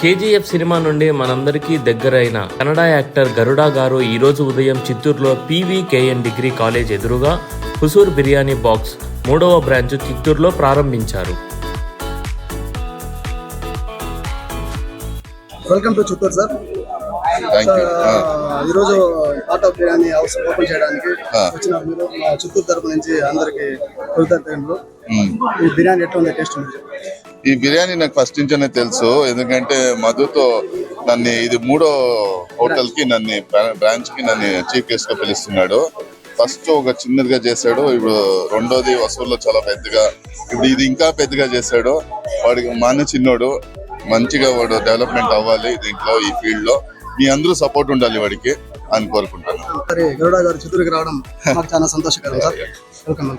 KGF cinema నుండి మనందరికీ దగ్గరైన కన్నడ యాక్టర్ గరుడా గారు ఈరోజు ఉదయం చిత్తూరులో పీవీకేఎన్ డిగ్రీ కాలేజ్ ఎదురుగా హుసూర్ బిర్యానీ బాక్స్ 3వ బ్రాంచ్ చిత్తూరులో ప్రారంభించారు. Welcome to Chittoor sir. ఈరోజు art of biryani house open చేయడానికి వచ్చిన మీరు మా చిత్తూరు తరపు నుంచి అందరికి కృతజ్ఞతలు. ఈ బిర్యానీ ఎట్లా ఉంది, టేస్ట్ ఉంది? ఈ బిర్యానీ నాకు ఫస్ట్ నుంచే తెలుసు, ఎందుకంటే మధుతో నన్ను ఇది 3వ హోటల్ కి నన్ను బ్రాంచ్ కి నన్ను చీఫ్ గెస్ట్ గా పిలుస్తున్నాడు. ఫస్ట్ ఒక చిన్నదిగా చేశాడు, ఇప్పుడు రెండోది వసూల్లో చాలా పెద్దగా, ఇప్పుడు ఇది ఇంకా పెద్దగా చేశాడు. వాడికి మన చిన్నోడు మంచిగా వాడు డెవలప్మెంట్ అవ్వాలి దీంట్లో, ఈ ఫీల్డ్ లో మీ అందరూ సపోర్ట్ ఉండాలి వాడికి అని కోరుకుంటాను. సరే, గరుడా గారు చిత్తూరుకి రావడం నాకు చాలా సంతోషకరం సార్. వెల్కమ్.